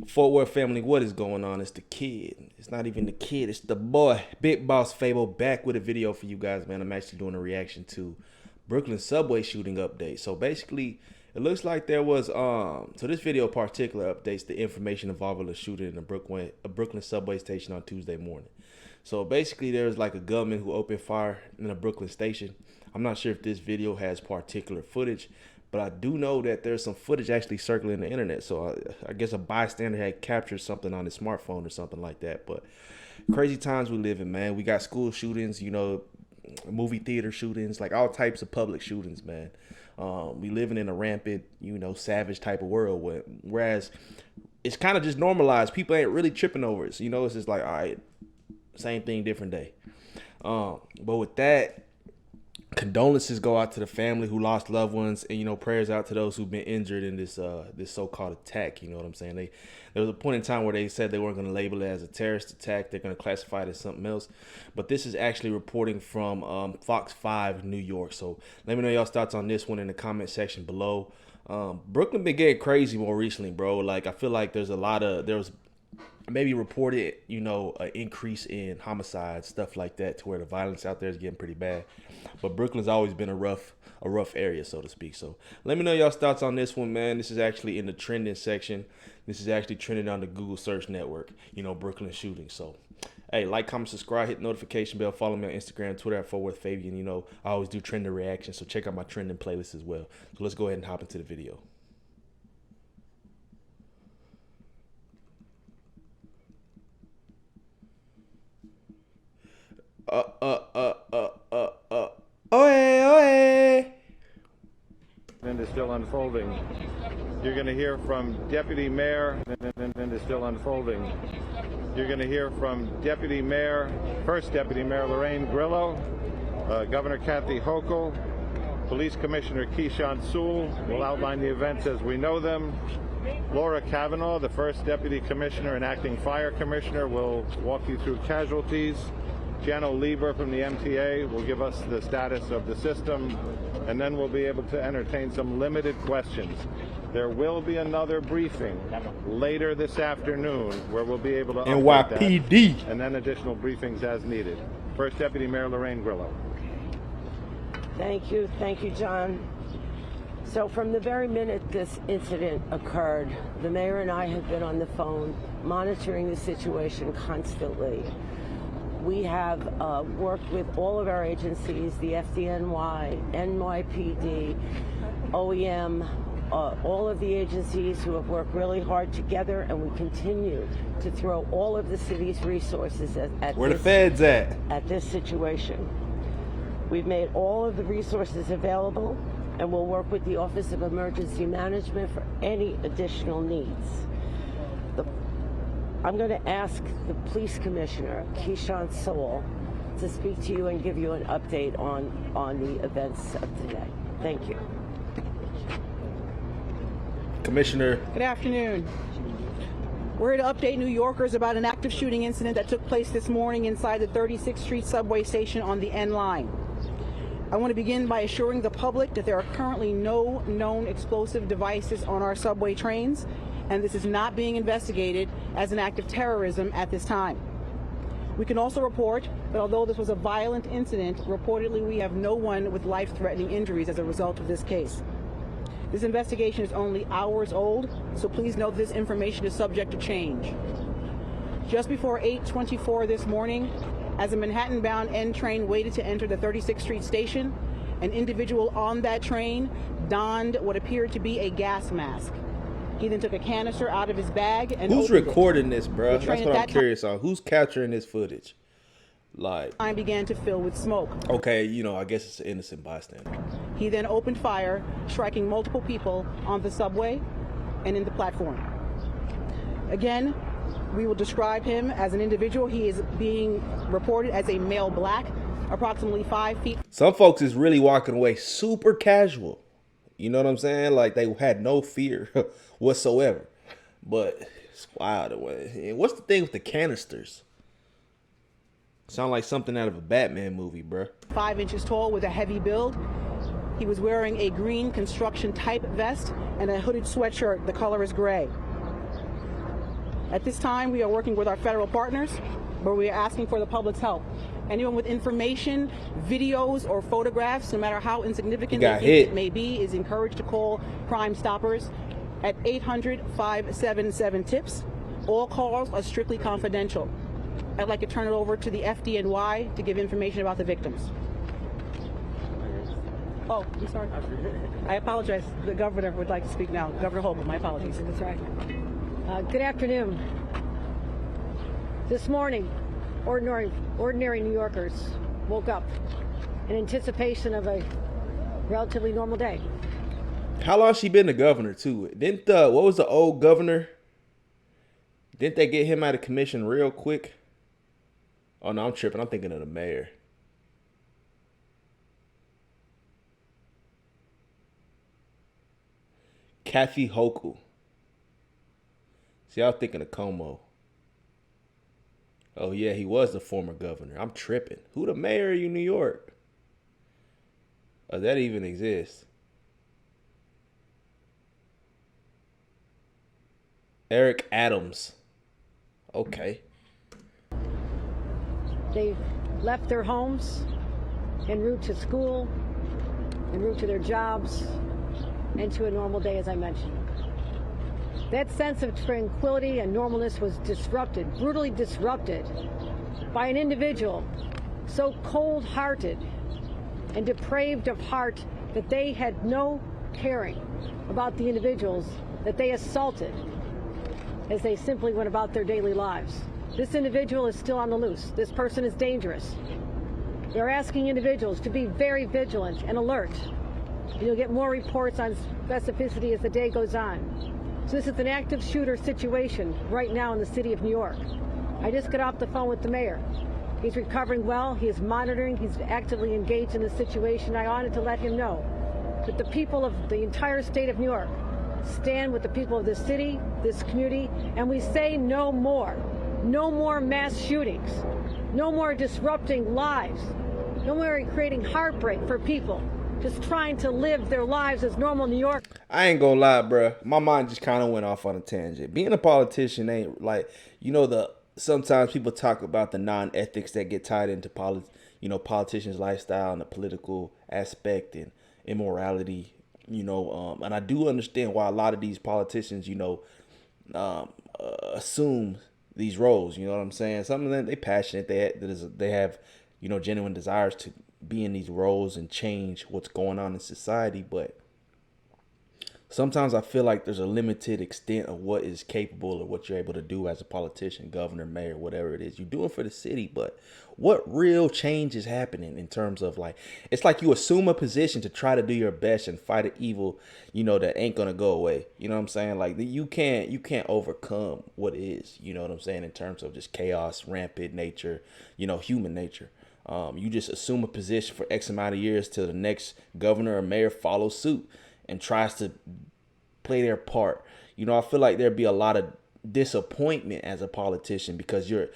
Fort Worth family, what is going on? It's the kid. It's not even the kid. It's the boy. Big Boss Fable back with a video for you guys, man. I'm actually doing a reaction to Brooklyn subway shooting update. So basically, it looks like there was so this video in particular updates the information involving a shooting in a Brooklyn subway station on Tuesday morning. So basically, there's like a gunman who opened fire in a Brooklyn station. I'm not sure if this video has particular footage, but I do know that there's some footage actually circling the internet. So I guess a bystander had captured something on his smartphone or something like that. But crazy times we live in, man. We got school shootings, you know, movie theater shootings, like all types of public shootings, man. We living in a rampant, you know, savage type of world. Whereas it's kind of just normalized. People ain't really tripping over it. So, you know, it's just like, all right, same thing, different day. But with that, condolences go out to the family who lost loved ones, and you know, prayers out to those who've been injured in this this so-called attack. You know what I'm saying? There was a point in time where they said they weren't going to label it as a terrorist attack. They're going to classify it as something else. But this is actually reporting from Fox 5 New York. So let me know y'all's thoughts on this one in the comment section below. Brooklyn been getting crazy more recently, bro. Like, I feel like there was maybe reported, you know, an increase in homicides, stuff like that, to where the violence out there is getting pretty bad. But Brooklyn's always been a rough area, so to speak. So let me know y'all's thoughts on this one, man. This is actually in the trending section. This is actually trending on the Google search network, you know, Brooklyn shooting. So hey, like, comment, subscribe, hit the notification bell, follow me on Instagram, Twitter at FortWorthFabian. You know, I always do trending reactions, so check out my trending playlist as well. So let's go ahead and hop into the video. And is still unfolding. You're going to hear from Deputy Mayor, and is still unfolding. You're going to hear from Deputy Mayor, First Deputy Mayor Lorraine Grillo, Governor Kathy Hochul, Police Commissioner Keyshawn Sewell will outline the events as we know them. Laura Kavanaugh, the First Deputy Commissioner and Acting Fire Commissioner, will walk you through casualties. Jano Lieber from the MTA will give us the status of the system, and then we'll be able to entertain some limited questions. There will be another briefing later this afternoon where we'll be able to update that, and then additional briefings as needed. First Deputy Mayor Lorraine Grillo. Thank you, John. So from the very minute this incident occurred, the mayor and I have been on the phone monitoring the situation constantly. We have worked with all of our agencies, the FDNY, NYPD, OEM, all of the agencies who have worked really hard together, and we continue to throw all of the city's resources at where the feds at this situation. We've made all of the resources available, and we'll work with the Office of Emergency Management for any additional needs. I'm going to ask the Police Commissioner, Keyshawn Sewell, to speak to you and give you an update on the events of today. Thank you. Commissioner. Good afternoon. We're here to update New Yorkers about an active shooting incident that took place this morning inside the 36th Street subway station on the N line. I want to begin by assuring the public that there are currently no known explosive devices on our subway trains, and this is not being investigated as an act of terrorism at this time. We can also report that although this was a violent incident, reportedly we have no one with life-threatening injuries as a result of this case. This investigation is only hours old, so please note this information is subject to change. Just before 8:24 this morning, as a Manhattan-bound N train waited to enter the 36th Street station, an individual on that train donned what appeared to be a gas mask. He then took a canister out of his bag and who's recording this, bro? That's what I'm curious on. Who's capturing this footage? Like, time began to fill with smoke. Okay, you know, I guess it's an innocent bystander. He then opened fire, striking multiple people on the subway and in the platform. Again, we will describe him as an individual. He is being reported as a male black, approximately 5 feet. Some folks is really walking away super casual. You know what I'm saying? Like, they had no fear whatsoever. But it's wild away. And what's the thing with the canisters? Sound like something out of a Batman movie, bro. 5 inches tall with a heavy build. He was wearing a green construction type vest and a hooded sweatshirt. The color is gray. At this time, we are working with our federal partners, but we are asking for the public's help. Anyone with information, videos, or photographs, no matter how insignificant it may be, is encouraged to call Crime Stoppers at 800-577-TIPS. All calls are strictly confidential. I'd like to turn it over to the FDNY to give information about the victims. Oh, I'm sorry. I apologize. The governor would like to speak now. Governor Hochul, my apologies. That's right. Good afternoon. This morning, ordinary New Yorkers woke up in anticipation of a relatively normal day. How long she been the governor too? Didn't what was the old governor? Didn't they get him out of commission real quick? Oh no, I'm tripping. I'm thinking of the mayor. Kathy Hochul. See, I was thinking of Como. Oh yeah, he was the former governor. I'm tripping. Who the mayor of New York? Oh, that even exists. Eric Adams. Okay. They left their homes en route to school, en route to their jobs, and to a normal day, as I mentioned. That sense of tranquility and normalness was disrupted, brutally disrupted, by an individual so cold-hearted and depraved of heart that they had no caring about the individuals that they assaulted as they simply went about their daily lives. This individual is still on the loose. This person is dangerous. We are asking individuals to be very vigilant and alert. You'll get more reports on specificity as the day goes on. So this is an active shooter situation right now in the city of New York. I just got off the phone with the mayor. He's recovering well. He is monitoring. He's actively engaged in the situation. I wanted to let him know that the people of the entire state of New York stand with the people of this city, this community, and we say no more. No more mass shootings. No more disrupting lives. No more creating heartbreak for people just trying to live their lives as normal New York. I ain't gonna lie, bruh. My mind just kind of went off on a tangent. Being a politician ain't like, sometimes people talk about the non-ethics that get tied into politicians' lifestyle and the political aspect and immorality, and I do understand why a lot of these politicians, assume these roles. You know what I'm saying? Some of them, they passionate. They have, genuine desires to be in these roles and change what's going on in society. But sometimes I feel like there's a limited extent of what is capable of what you're able to do as a politician, governor, mayor, whatever it is. You're doing for the city, but what real change is happening in terms of it's like you assume a position to try to do your best and fight an evil, that ain't gonna go away. You know what I'm saying? Like you can't overcome what is, you know what I'm saying, in terms of just chaos, rampant nature, human nature. You just assume a position for X amount of years till the next governor or mayor follows suit and tries to play their part. I feel like there'd be a lot of disappointment as a politician because you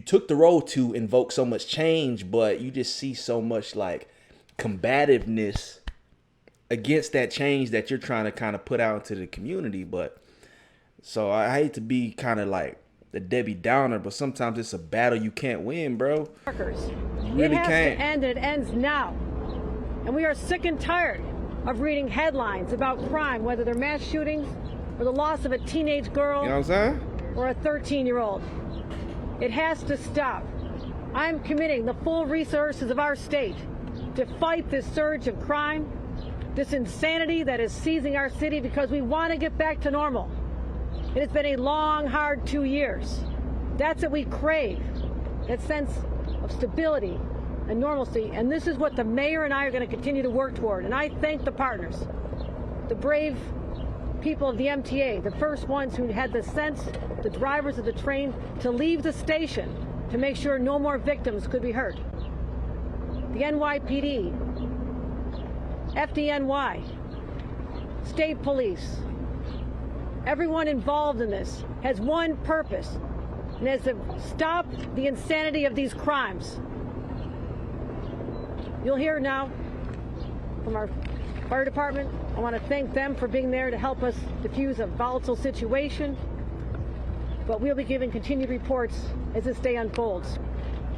took the role to invoke so much change, but you just see so much combativeness against that change that you're trying to kind of put out into the community. But so I hate to be kind of like the Debbie Downer, but sometimes it's a battle you can't win, bro. You really it has can't. To end, and it ends now. And we are sick and tired of reading headlines about crime, whether they're mass shootings or the loss of a teenage girl, You know what I'm saying? or a 13-year-old. It has to stop. I'm committing the full resources of our state to fight this surge of crime, this insanity that is seizing our city, because we want to get back to normal. It has been a long, hard 2 years. That's what we crave, that sense of stability and normalcy. And this is what the mayor and I are going to continue to work toward. And I thank the partners, the brave people of the MTA, the first ones who had the sense, the drivers of the train, to leave the station to make sure no more victims could be hurt. The NYPD, FDNY, state police, everyone involved in this has one purpose, and is to stop the insanity of these crimes. You'll hear now from our fire department. I want to thank them for being there to help us diffuse a volatile situation. but we'll be giving continued reports as this day unfolds.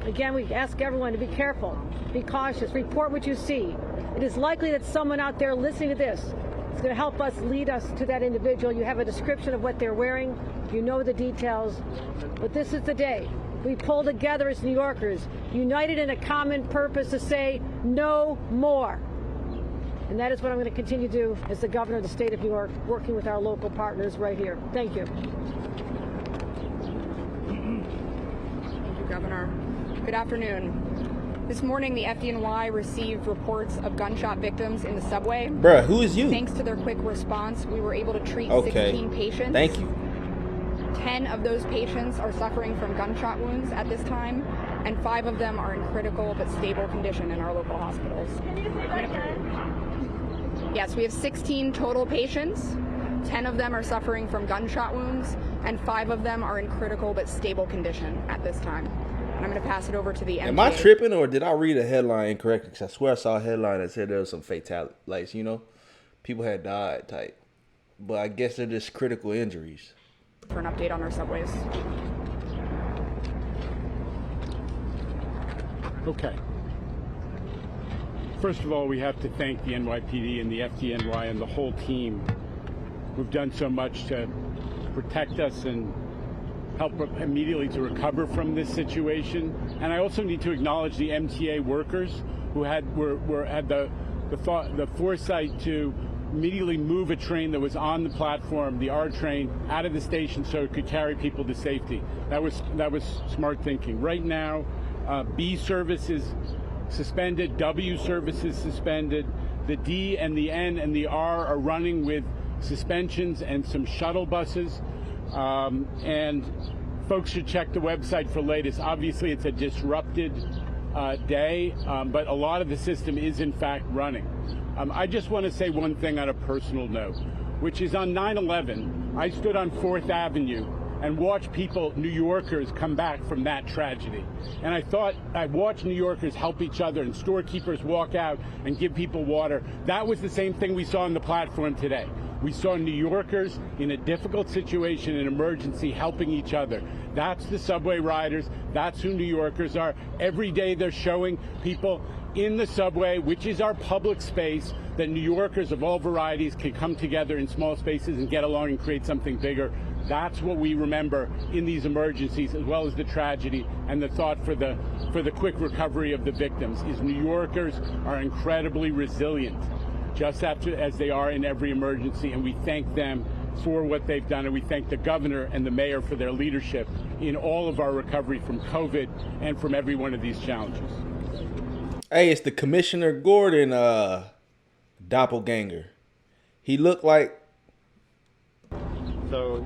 Again, we ask everyone to be careful, be cautious, report what you see. It is likely that someone out there listening to this is going to help us lead us to that individual. You have a description of what they're wearing, you know the details, but this is the day we pull together as New Yorkers, united in a common purpose to say no more. And that is what I'm going to continue to do as the governor of the state of New York, working with our local partners right here. Thank you. Thank you, Governor. Good afternoon. This morning, the FDNY received reports of gunshot victims in the subway. Bruh, who is you? Thanks to their quick response, we were able to treat 16 patients. Thank you. 10 of those patients are suffering from gunshot wounds at this time, and 5 of them are in critical but stable condition in our local hospitals. Yes, we have 16 total patients. 10 of them are suffering from gunshot wounds, and 5 of them are in critical but stable condition at this time. And I'm going to pass it over to the MTA. Am I tripping, or did I read a headline incorrectly? Because I swear I saw a headline that said there was some fatality, like, you know, people had died type. But I guess they're just critical injuries. For an update on our subways. Okay. First of all, we have to thank the NYPD and the FDNY and the whole team who've done so much to protect us and help immediately to recover from this situation. And I also need to acknowledge the MTA workers who had the foresight to immediately move a train that was on the platform, the R train, out of the station so it could carry people to safety. That was smart thinking. Right now, B service is suspended, W service is suspended. The D and the N and the R are running with suspensions and some shuttle buses. And folks should check the website for latest. Obviously, it's a disrupted day, but a lot of the system is in fact running. I just want to say one thing on a personal note, which is on 9/11, I stood on 4th Avenue and watched people, New Yorkers, come back from that tragedy. And I watched New Yorkers help each other and storekeepers walk out and give people water. That was the same thing we saw on the platform today. We saw New Yorkers in a difficult situation, an emergency, helping each other. That's the subway riders. That's who New Yorkers are. Every day they're showing people in the subway, which is our public space, that New Yorkers of all varieties can come together in small spaces and get along and create something bigger. That's what we remember in these emergencies, as well as the tragedy and the thought for the quick recovery of the victims, is New Yorkers are incredibly resilient, just as they are in every emergency, and we thank them for what they've done, and we thank the governor and the mayor for their leadership in all of our recovery from COVID and from every one of these challenges. Hey, it's the Commissioner Gordon doppelganger. He looked like... So,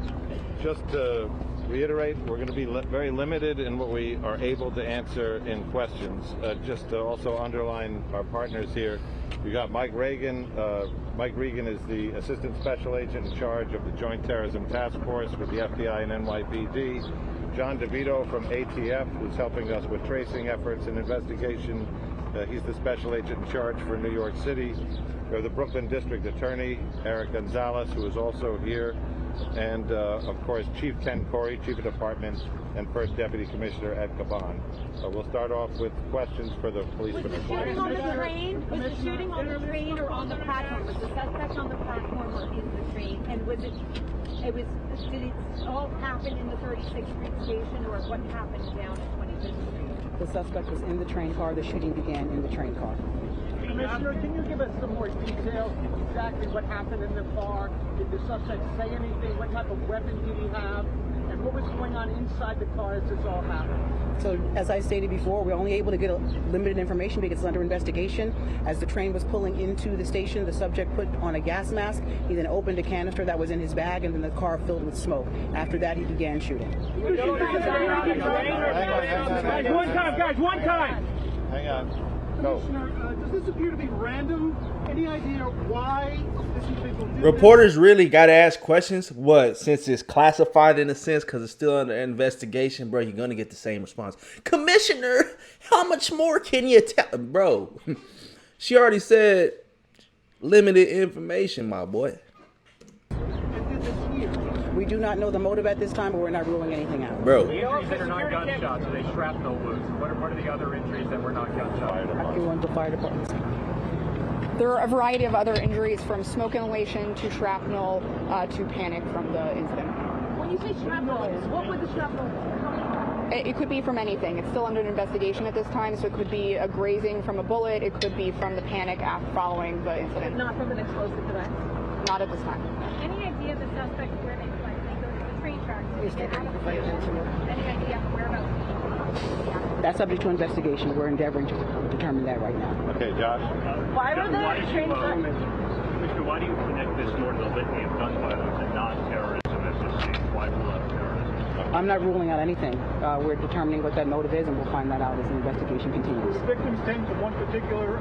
just to reiterate, we're going to be very limited in what we are able to answer in questions. Just to also underline our partners here, we got Mike Regan. Mike Regan is the Assistant Special Agent in charge of the Joint Terrorism Task Force with the FBI and NYPD. John DeVito from ATF, who's helping us with tracing efforts and investigation. He's the Special Agent in charge for New York City. We have the Brooklyn District Attorney, Eric Gonzalez, who is also here. And, of course, Chief Ken Corey, Chief of Department, and First Deputy Commissioner Ed Caban. We'll start off with questions for the police commissioner. Was the shooting on the train? Was the shooting on the train or on the platform? Was the suspect on the platform or in the train? And did it all happen in the 36th Street station, or what happened down at 25th Street? The suspect was in the train car. The shooting began in the train car. Commissioner, can you give us some more details exactly what happened in the car? Did the suspect say anything? What type of weapon did he have? And what was going on inside the car as this all happened? So, as I stated before, we're only able to get limited information because it's under investigation. As the train was pulling into the station, the subject put on a gas mask. He then opened a canister that was in his bag, and then the car filled with smoke. After that, he began shooting. One time. Hang on. Commissioner, does this appear to be random? Any idea why this individual did Reporters really got to ask questions. What? Since it's classified in a sense because it's still under investigation, bro, you're going to get the same response. Commissioner, how much more can you tell? Bro, she already said limited information, my boy. And did this here? We do not know the motive at this time, but we're not ruling anything out. Bro. The injuries that are not gunshots, are they shrapnel wounds? What are the other injuries that were not gunshots? Everyone's the fire department. There are a variety of other injuries, from smoke inhalation to shrapnel to panic from the incident. When you say shrapnel, what would the shrapnel It could be from anything. It's still under an investigation at this time, so it could be a grazing from a bullet. It could be from the panic following the incident. not from an explosive device? Not at this time. Any idea the suspect where they go to the train tracks? Any idea whereabouts? That's subject to investigation. We're endeavoring to determine that right now. Okay, Josh. Why were the train tracks? Mr. Why do you connect this more to the litany of gun violence and non-terrorism at this stage? Why rule out terrorism? I'm not ruling out anything. We're determining what that motive is, and we'll find that out as the investigation continues. The victims tend to one particular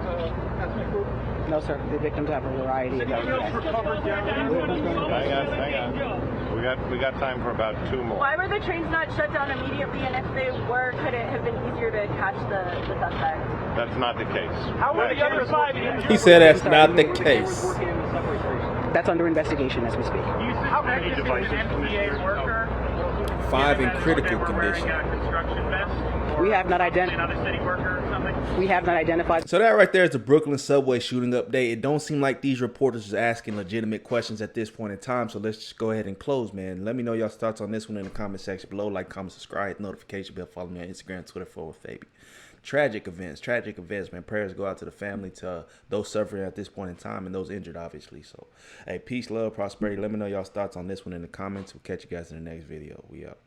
ethnic group. No, sir. The victims have a variety of Anything else recovered down Hang on. We got time for about two more. Why were the trains not shut down immediately? And if they were, could it have been easier to catch the suspect? That's not the case. How were the other 5 injured? He said that's not the case. That's under investigation as we speak. How many devices, Commissioner? Worker? 5 in critical condition. We have not identified. We have not identified. So that right there is the Brooklyn subway shooting update. It don't seem like these reporters are asking legitimate questions at this point in time. So let's just go ahead and close, man. Let me know y'all's thoughts on this one in the comment section below. Like, comment, subscribe, hit the notification bell. Follow me on Instagram, Twitter, FortWorthFabian. Tragic events, man. Prayers go out to the family, to those suffering at this point in time, and those injured, obviously. So, hey, peace, love, prosperity. Let me know y'all's thoughts on this one in the comments. We'll catch you guys in the next video. We out.